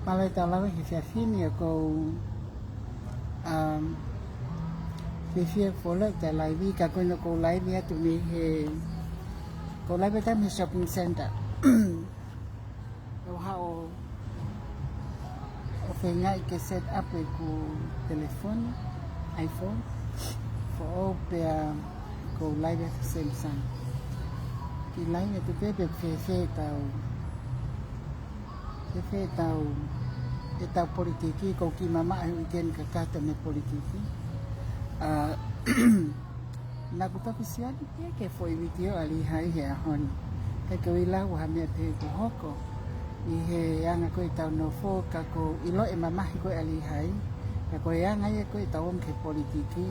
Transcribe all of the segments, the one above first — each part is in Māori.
malai tala he fefine ko fefie fola te lai vi ka ko no ko lai vi atu ni he ko lai beta mi shopping center o hao o fengai ke set up ko telefone iPhone for pe ko lai ve Samsung ki lai ne tu pe fe tau e tau politiki ko ki mama ai weekend ka kata me politiki na kuta kusian ke foi video ali hai he hon ka ko ila wa me pe ko hoko I he anga ko tau nofo ka ko ilo e mama ko ali hai ka ko anga ye ko tau ke politiki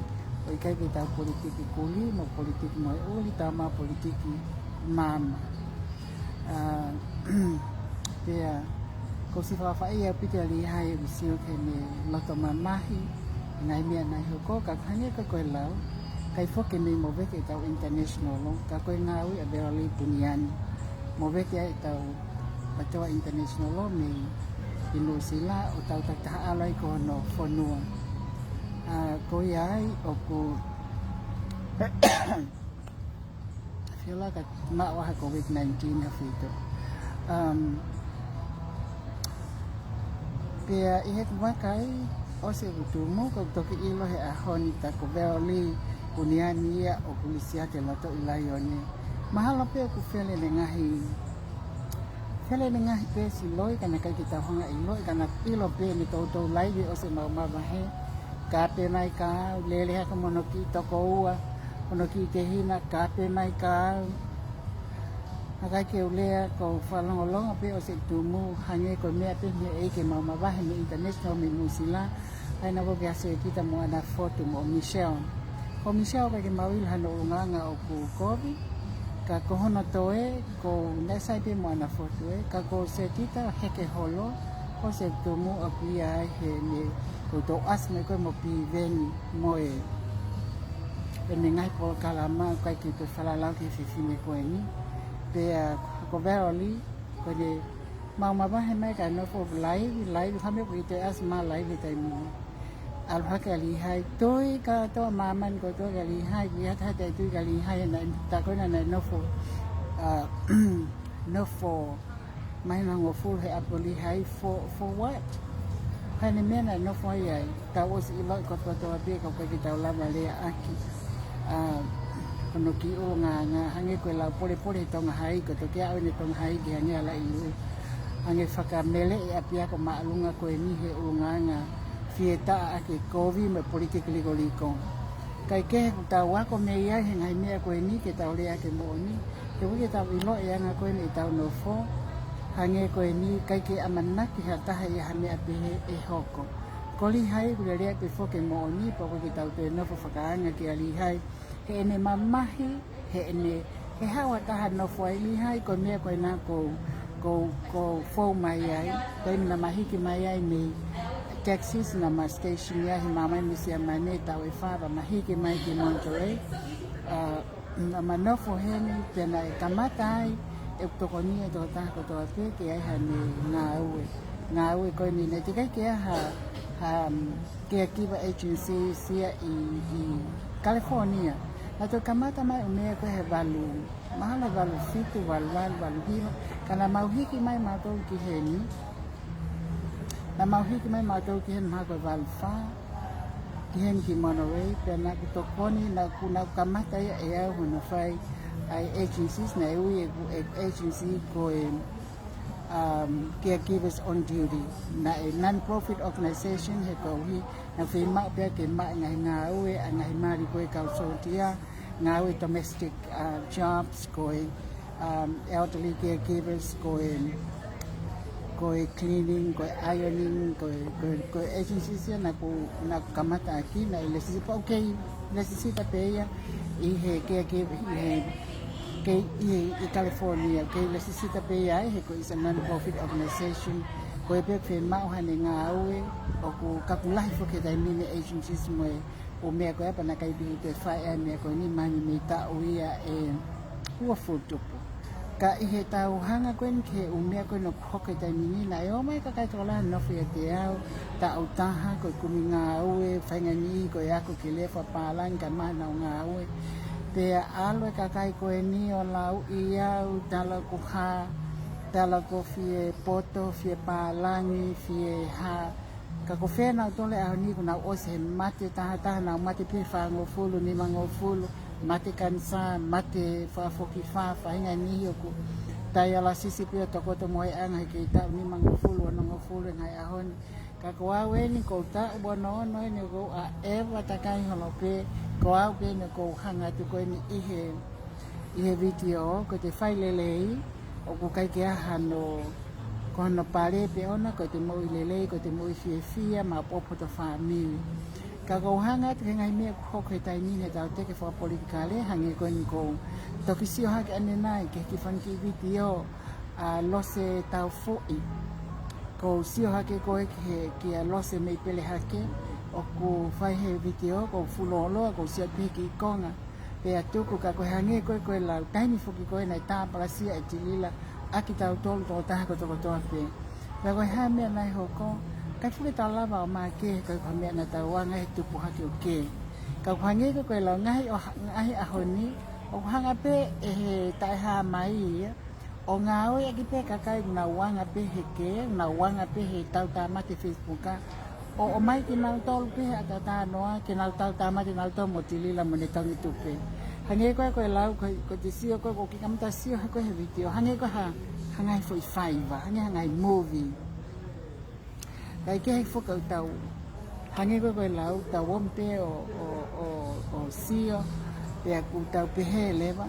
o ikai ke tau politiki kuli mo politiki mo uli tama politiki mama dia ko si faufaua ia pita Lihai Lui ke me loto mamahi ngai mea nai hoko ka kanya ka koe lau kai foke me Movete tau international lo ka koe Ngaue a Valeary Puniani Movete ai tau Ptoa international lo me inu sila o tau taha alai ko hono fonua ko iai o ku fila ka mawa COVID-19 ha fito Pia ihe kumakai o se utumu ko toki ilo he ahoni ta ko Valeary Puniani ia o Lisiate Loto'ilaione mahala pe ku fele ngahi peesi loi kana kai kita honga ilo kana ilo pe ni to lai o se mama he kape mai ka lele ha como no ki tokoua ono ki te hina kape mai ka Akai ke ulea ko whalongolonga pe o se tumu hange ko mea pe me eke mama wahe me international me musila ai na woke aso e kita mo ana foto mo Michelle ko Michelle ka ke mawil hano ulungaanga o ku kovi ka ko hono toe ko nesai pe mo ana foto ka ko se kita heke holo ko se tumu o pia he me ko to as me ko mo pi veni mo e ngai po kalama kai ki te whalalau ke fefine ko ni pe ko Valeary ko de mama ba he mai ka nofo live kame ko ite asma live te mi al haka Lihai toi ka to maman ko to Lihai ya tha te tu Lihai na ta ko na nofo nofo mai na ngo full he up Lihai for what hani mena nofo ya ta was ilo ko to be ko ki ta la vale aki kono ki ulungaanga hange koe lau polepole Tonga High ko toke au ni Tonga High ki hange Lihai Lui hange fakamali'i apia ko maalunga koe ni he ulungaanga fieta ake kovi me politikili goliko kai ke ta wa ko me ia he ngai mea koe ni ke tau lea ke mo ni ke wi ta ilo ia nga koe ni tau nofo hange koe ni kai ke amana ki hata hai hame ape e hoko ko Lihai ku lea ke foke mo ni po ko tau te nofo fakaanga ki Lihai he ene mamahi he ene he hawa taha nofo ai Lihai ko mea koe na ko fou mai ai ko ina mahiki mai ai me taxis na ma station ya hi mama mi sia mane tau e fava mahiki mai ki Monterey na manofo he ni pena e kamata ai e tokoni e to ta ko to ate ke ai ha ni Ngaue ko ni ne tika ke ha ke kiba agency sia i California Ato kamata mai umea ko he valu mahala valu fitu valu hino kana mauhiki mai matou ki heni na mauhiki mai matou ki heni mako valu fa ki heni ki Monterey pena ki tokoni na kuna kamata ia e au hono fai ai agencies na ui agency ko caregivers on duty na a non-profit organization he ko hi na fima pe ke ma ngai Ngaue ngai mari ko ka sotia Ngaue domestic jobs ko elderly caregivers ko cleaning ko ironing ko agencies na ko na kamata aki na necesita okay necesita pe ya i he caregiver ke i California ke necesita pe ya he ko is a non-profit organization ko pe fe ma o hane Ngaue o ko kakulahi fo ke dai mini agencies mo o me ko pa na kai bi te fa e me ko ni mani me ta o ia e ua futupu ka I he tau hanga koen ke umea koen o hoke tai minina e o mai ka kai tola nofo ia te au ta au taha ko kumi Ngaue whaingani ko e ako ke lefa pālang ka mana o Ngaue te alo e ka kai koe ni o lau I au tala ko ha tala ko fie poto fie pālangi fie ha ka ko whena o tole au ni kuna o se mate taha na mate pe whangofulu ni mangofulu mate kansa, mate whafoki whainga ni oku. Tai ala sisi pia tokoto moe anga ke tau ni mangofulu o nangofulu ngai ahoni. Ka ko au ni ko ta bono no ni ko a eva takai holo pe ko au pe ni ko hanga tu ko ni ihe video ko te whailelei o ko kai ke ahano ko no pare pe ona ko te mo lelei ko te mo fia ma popo to family. Ka ko hanga te ngai me ko ko tai ni he tau te ke fa politikale hange ko ni ko to ki sio ha ke ane nai ke ki fan ki video a lose tau foi ko sio ha ke ko ke ki a lose me pele ha ke o ko fai he video ko fulolo ko sio pe ki konga pe atu ko ka ko hange ko la tai ni foki ko na ta para sia e tilila aki tau tolu to ta ko to pe pe ko ha me nai ho ko ka fule tala ba ma ke ka me na ta wa ngai tu pu ha ke ke ka hange ko la ngai o ngai ahoni o hanga pe e tai ha mai o Ngaue aki pe ka kai na wanga pe he ke na wanga pe he tau ta ma te Facebook o mai ki na tol pe ata ta noa ki na tau ta ma te na to motilila mo ne tangi tu pe hange ko la ko te sio ko ki kam ta sio ko he video hange ko ha hangai foi faiva hangai movie kai ke fakata'u hange ko lau ta wompe o sio pe aku tau pe heleva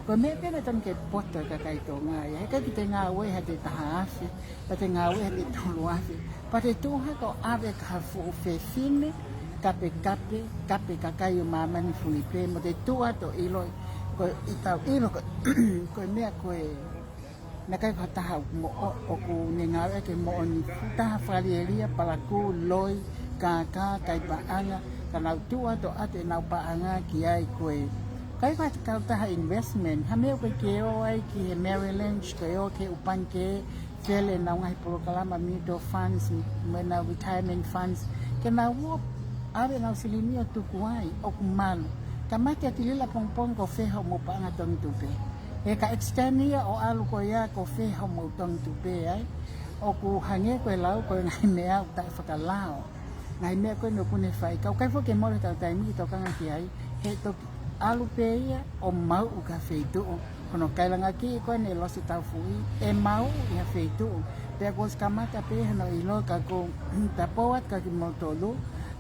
ko me pe na tan ke poto ka kai Tonga ya ka ki te Ngaue ha te taha pa te Ngaue ha te tolu afi pa te tuha ko ave ka fu fefine kape ka kai o mama ni fulipe mo te tua to ilo ko itau ilo ko me ko na kai ka taha mo o ku ni Ngaue ke mo ni taha Valeary palaku loi ka kai paanga kana tua to ate na paanga ki ai koe kai ka taha investment ha me ko ke o ai ki Maryland ko ke upan ke fele na ngai pro kalama mutual funds mena retirement funds ke na wo ave na silimio tu kuai o kumalo kamati Tilila pongpong ko feho mo paanga tong tupe e ka extenia o alu ko ya ko feho mo tong tupe ai o ku hange ko lau ko ngai mea ta fakalao ngai mea ko no pune fai ka kai fo ke mo ta tai mi to kanga ki ai he to alu peia o mau u ka feitu kono kailanga ki ko ne lo si tau fui e mau ia feitu pe ko skamata pe no ilo ka ko ta poat ka ki motolu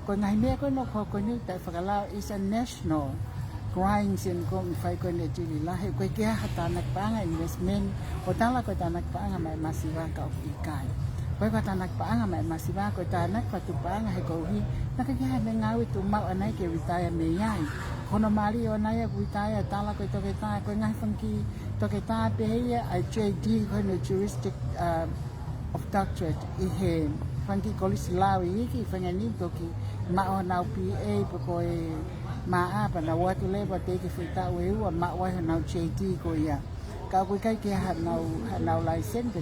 ko ngai me ko no ko ni ta fakalao is a national crimes in ko fai ko ne Tilila he ko ke hata nak panga investment o tala ko tanak panga mai masiva ka o ikai ko tanak panga mai masiva ko tanak patu panga he ko hi nakanya na Ngaue tu mau anai ke retire me yai hono mari o nai ku retire tala ko to ke ta ko ngai funky to ke ta pe ia I JD ko no juristic of doctorate I he funky college lawi ki fangani to ki ma o na PA ko ma apa na watu le ba te ki fita we wa ma wa na JD ko ia ka ku kai ke ha na license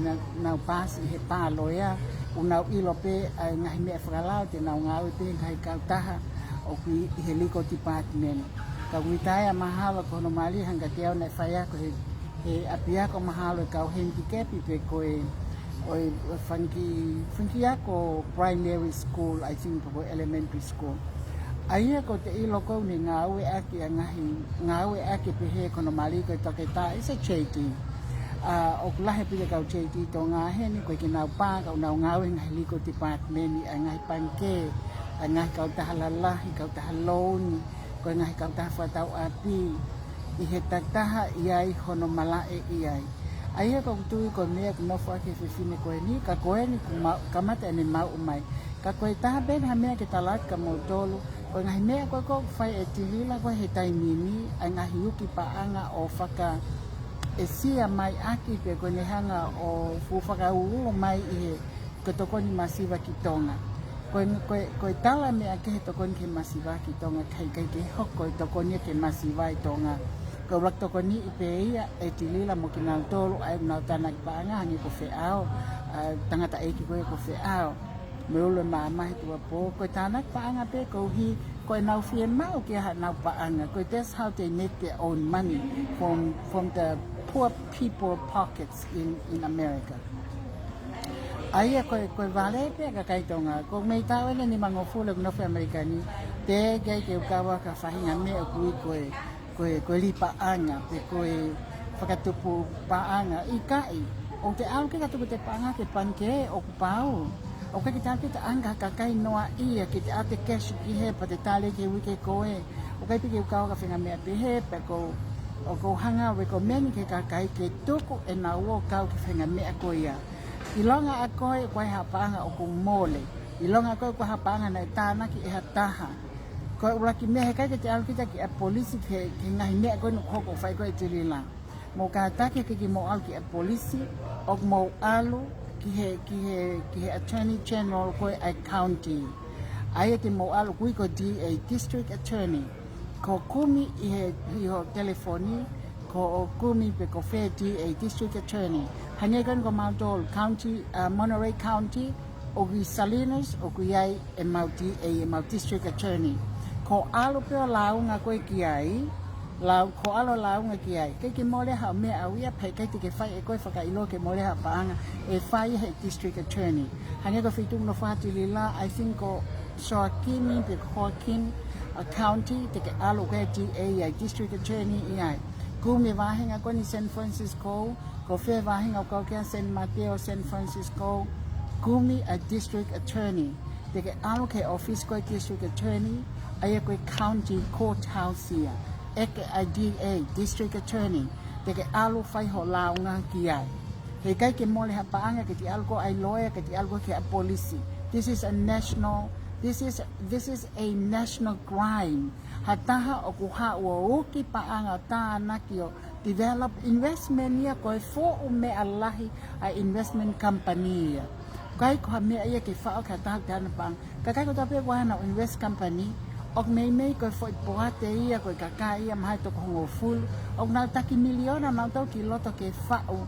na pass he pa lo ya una ilo pe ngai me frala te na Ngaue pe kai ka taha o ki heliko department ka witaya mahalo ko no mali hanga teo na faya ko he apia ko mahalo ka handicap pe ko o funky ko primary school I think ko elementary school ai ko te ilo ko ni Ngaue aki Ngaue aki pe he ko no mali ko to ke ta is a charity o kulahe pile ka JT Tonga he ni ko ki na pa ka na Ngaue ngai ko department ni ngai panke ngai ka ta halala ka ta halon ko ngai ka ta fatau api I he taha iai hono malae iai ai ko tu ko me no fa ke fefine ko ni ka ko ni kamata ni mau mai ka ko ta ben ha me ke talat ka mo tolu ko ngai me ko fai e Tilila ko he tai mini ngai yuki paanga o faka e sia mai aki pe ko ni hanga o fu faka'otua mai I ko to ko ni masiva ki Tonga ko tala me ake to ko ni masiva ki Tonga kai ke hoko to ko ni ke masiva I Tonga ko rakto ko ni ipeia e tilila mo kinau tolu ai na tana paanga ni ko feao tangata e ki ko feao me ulo mai tu po ko tana paanga pe ko hi ko nau fien mau ki ha nau paanga ko that's how they make their own money from the poor people pockets in America. Ai ko vale pe ka kai tonga ko me ta ni mango fulo no fe americani te ke ka wa ka fahinga me ko li paanga pe ko fakatu'u paanga ikai o te au ke ka tu te paanga ke panke o pau o ke ta te anga ka kai noa ia ke te ate cash ki he pa te tale ke wike ko o ke pe ke ka ka fahinga me pe he pe ko o ko hanga we ko men ke ka kai ke tuku Enau ka ke fahinga me ko ia ilonga akoi kwa hapanga o kumole ilonga akoi kwa hapanga na tana ki e taha ko uraki me he kai te alkita ki a polisi ke ngai me ko no ko fai ko tilila mo ka take ki mo alki a polisi o mo alu ki he attorney general ko a county ai te mo alu ko DA district attorney ko kumi i ho telefoni ko kumi pe ko fe DA district attorney Hanyagan ko Mount County, Monterey County, o Salinas, o Kuyai, and Mount District Attorney. Ko alo pe launga ko kiai, ko alo launga kiai. Ke mole ha me awia pe ke te fai e ko fakailo ke mole ha paanga e fai he District Attorney. Hanyaga fitung no fatilila, I think ko Soakimi pe Joaquin County te ke alo ke DA District Attorney iai. Kumi wahinga ko ni San Francisco. Ko fe wahinga ko ke San Mateo, San Francisco, kumi a district attorney. Te ke alo ke office ko district attorney, ai ko county courthouse ia. Eke a DA district attorney. Te ke alo fai ho launga ki ai. He kai ke mole ha paanga ke ti algo ai lawyer ke ti algo ke a police. This is a national crime. Hataha o kuha o uki paanga ta nakio develop investment ia ko fo me allahi a investment company ia kai ko me ia ke fa ka ta tan pang ka kai ko ta pe wa na invest company ok me ko fo poate ia ko ka kai ia mai to ko full ok na ta ki miliona na to ki loto ke fa o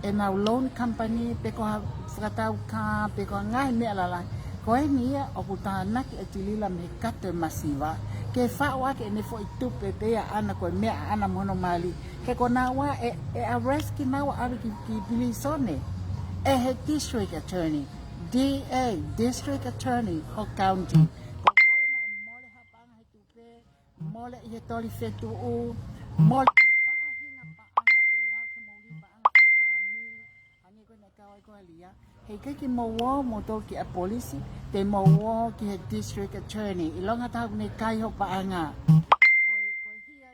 Enau loan company pe ko fratau ka pe ko ngai me ala ko ni ia o puta na ki tilila me kate masiva ke fa'wa ke ne fo itupe pe ana ko me ana mono mali ke ko nawa e arrest ki nawa ari ki bilisone e he district attorney DA district attorney o county ko na mole ha panga he tupe mole i tori fetu'u mole fa hinga pa ana pe ha ke mo li pa ana fa family ani ko na kawai ko alia he ke mo wo mo to ki a police te mo wo ki he district attorney ilonga ta ne kai ho pa anga ko hia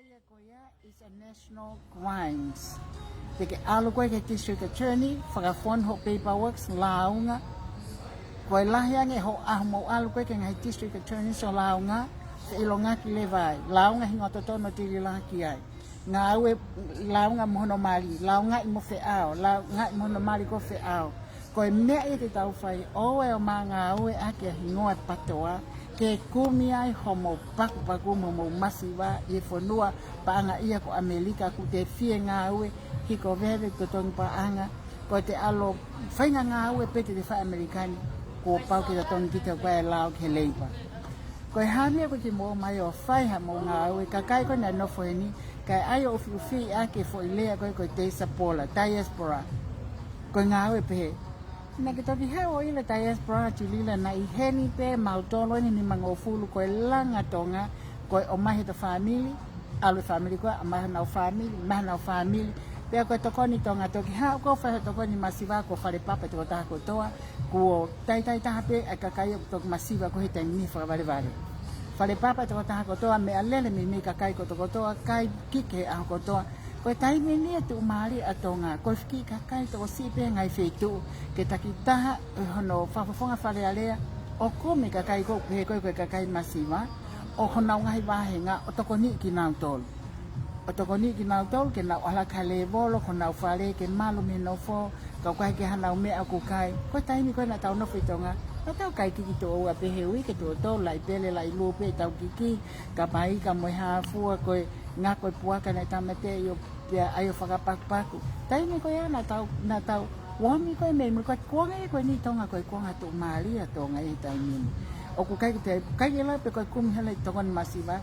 is a national crimes te ke alo ko ke district attorney fa fon ho paperwork launga ko lahia nge ho mo alo ko ke ngai district attorney so launga te ilonga ki le vai launga hinga to no tilila ki ai Ngaue launga mono mali launga mo fe ao launga mono mali ko fe ao ko me e te tau fai o e o Ngaue ake hingoa Ptoa ke kumi ai homo paku mo masiva e fonua paanga ia ko Amerika ku te fie Ngaue hiko vere to tong paanga ko te alo fai Ngaue pe te fa amerikani ko pau ki to tong kita ko lao ke leipa ko hame ko te mo mai o fai ha mo Ngaue ka kai ko na nofo ni kai ai o fi ake fo ile ko te sapola diaspora ko Ngaue pe na kita viha o ile diaspora tilila na iheni pe mautolo ni mango fulu ko langa Tonga ko o mahi to family alu family ko mahina family pe ko to koni Tonga to ki ha ko fa to koni masiva ko fare papa to ta ko toa ko tai ta pe ka kai to masiva ko hita ni fa vale fare papa to ta ko toa me alele me ka kai ko to toa kai kike a ko toa ko tai meni tu mari atonga ko fiki ka kai to si pe ngai fetu ke takita hono faufaua fale alea o ko me ka kai ko ka kai masiva o hono ngai ba henga o to ko ni ki na tol o to ko ni ki na tol ke na ala kale bolo ko na fale ke malu me nofo ka kai ke hana me aku kai ko tai mi ko na tau no fitonga tau kai ki to o pe hewi ke to lai pele lai lu pe tau ki ka pai ka mo ha fu ko ngā koe puaka nei tamate yo pia ayo whakapaku. Tai me koe ana tau wami koe me koe kuanga e koe ni tonga koe kuanga tu Maria tonga e tai mini. O ku kai e lau pe koe kumi hele tonga ni masiva.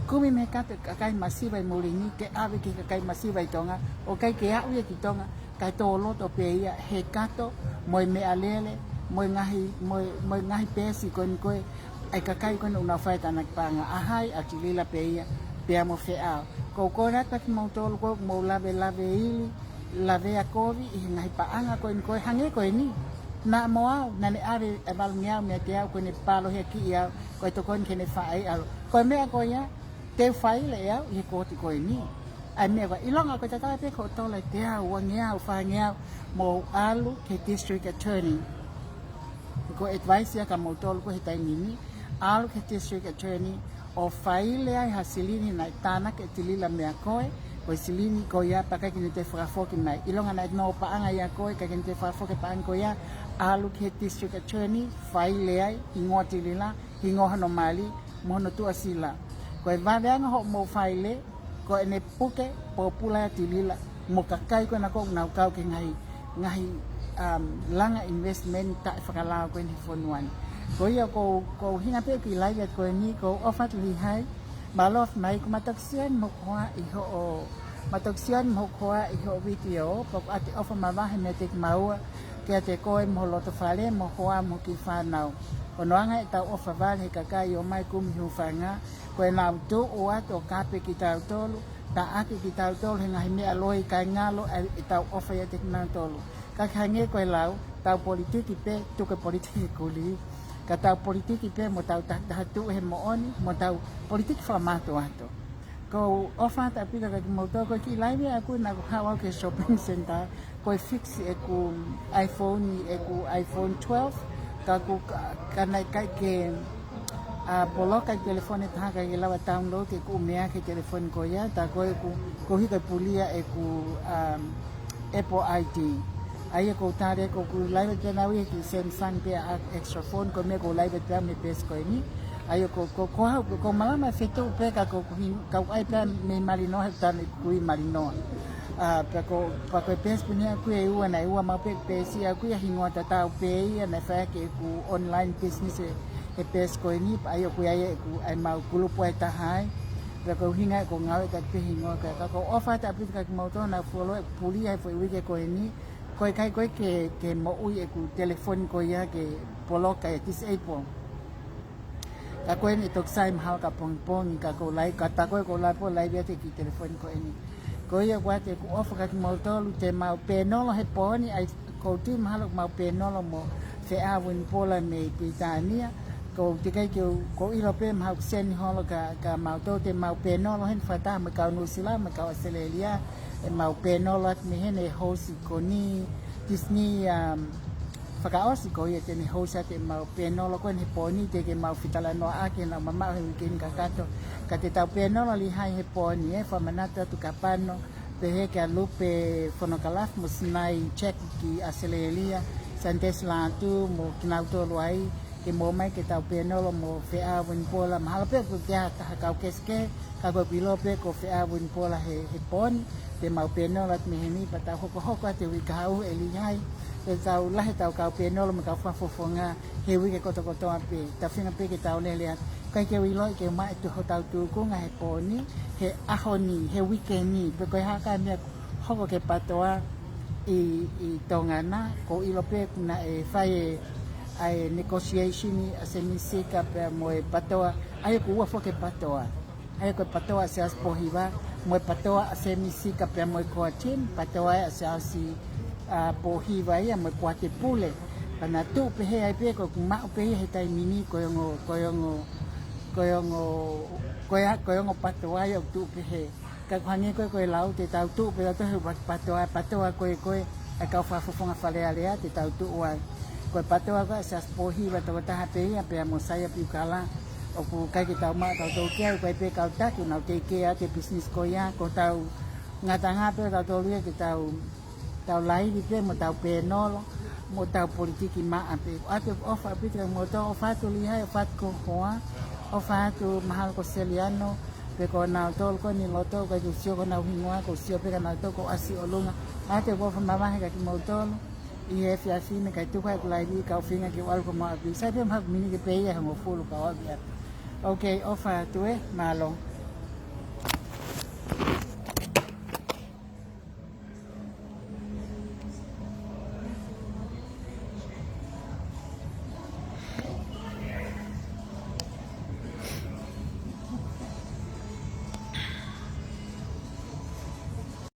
Kumi me kape kai masiva i muringi ke awe ki kai masiva i tonga. O kai ke au e ki tonga kai tō loto pe ia he kato moi me alele moi ngahi peesi koe ni koe ai kakai koe una whai tanak panga ahai a Tilila pe ia pe amo wheao. Ko rata ki mautolo ko mau lave ili lave a kovi i ngahi paanga koe ni koe hange koe ni. Na moau na ne are e balungiau mea te au koe ne palo hea ki iau koe to koe ni kene whaai alo. Koe mea koe ia te whai le iau i he koti koe ni. Ai mea koe ilonga koe tatara pe ko tola te au wangeau whangeau mo alu ke district attorney. Ko advice ia ka mautolo ko he tai nini. Alu ke district attorney o whai le ai ha silini na tāna ke Tilila mea koe. Koe silini ko ia pakai kini te whakafoki mai. Ilonga na no paanga ia koe ka kini te whakafoki paanga ko ia. Alu ke district attorney whai le ai i ngoa Tilila, i ngoa hano mali, mohono tua sila. Koe waweanga ho mo whai le, ko ene puke po pula Tilila. Mo kakai ko na ko unau kau ke ngahi langa investment ta whakalao ko ni fonuan. Ko ia ko hinga pe ki lai ko ni ko ofat Lihai malof mai ko mataksian mo kwa i ho mataksian mo kwa i ho video ko ati ofa mawahe me te maua ke te ko mo loto fale mo kwa mo ki fanau. Ko noanga ta ofa vale kakai o mai kum hu fanga ko na tu o ato kape ki tau tolu ta aki ki tau tolu ngahi me aloi kai ngalo e tau ofa ya te na tolu. Ka hange ko lau tau politiki pe tu ke politiki kuli ka tau politiki pe mo tau tahatu he mo oni mo tau politiki formato ato ko ofa ta pika ka mo to ko ki live aku na hawa ke shopping center ko fix e ku iPhone 12 ka ku kana kai ke boloka telefone taha ka lawa download ke ku mea ke telefone ko ya ta ko hi ka pulia e ku Apple ID. Ai ko tare ko ku live te na wi ki Samsung pe extra phone ko me ko live te me pes ko ni ai ko Malamaefetu'u pe ka ko ai pe me marino ta ku i marino pe ko pa ko pes punya ku e u na u ma pe peesi ku ya hingo ta ta pe i na fa ke ku online business e pes ko ni ai ku ai ma ku lu po taha pe ko hinga ko Ngaue ka pe hingo ka ko ofa ta pe ka mo to na follow puli ai fo wi ke ko ni koe kai koe ke mo ui e ku telefoni ko ia ke poloka e disable. Ka koe ni toksai mahal ka pong ka ko lai ka ta koe ko lai po lai biate ki telefoni ko ini. Ko ia wate ku ofa ka ki mautolu te mau penolo he poni ai ko tu mahal mau penolo mo fe awin pola me Britania. Ko te kai ko ilo pe mahal sen holo ka mautolu te mau penolo hen fata me ka Nusila me ka Australia. E mau penolo at me hene hosi ko ni Disney faka'osi ko ia tene hosi at mau penolo ko ni poni te ke mau fitala no ake na mama he weekend ka kato ka te tau penolo Lihai he poni fa manata tu kapano pe he ka lupe fonokalaf mo sinai check ki Australia santes la tu mo kinauto ai ke mo mai ke tau penolo mo fe awin pola mahal pe ku ta ka keske ka go pilope ko fe awin pola he poni te mau penolo at mihini pata hoko te wikau e Lihai e tau lahe tau kau penolo me kau whafofonga he wike koto ape ta whina pe ke tau lele kai ke wiloi ke mai tu hotau tu kunga he poni he ahoni he wike ni pe koe haka mea hoko ke patoa i Tonga na ko ilo pe kuna e whai ai negotiation a se misika pe mo e patoa ai ku ua foke patoa ai ko patoa se as pohiva mo patoa se misika pe mo ko tim patoa se asi pohiva ia mo ko te pule pana tu pe he ai pe ko ma pe he tai mini ko ngo patoa ia tu pe he ka kwangi ko lau te tau tu pe to he patoa ko ai ka fa fonga fale alea te tau tu wa ko patoa ko se as pohiva to ta pe ia pe mo saya pi kala o ku kai ki tau ma tau ke ko pe ka ta ki na te ke ate business ko ya ko tau ngata pe tau lia ki tau lai di pe mo tau penolo mo tau politiki ma ape ate ofa pe mo to ofa tu Lihai ofa ko hoa ofa tu mahal ko seliano pe ko na tol ko ni loto ka ju sio ko na hingoa ko sio pe na to ko asi olunga ate bo fa mama ka ki mo tol i e fia fine ka tu ka lai di ka finga ki wal ko ma bi sa pe ma mini ke pe ya mo fulu ka wa bia okay ofa tu e malo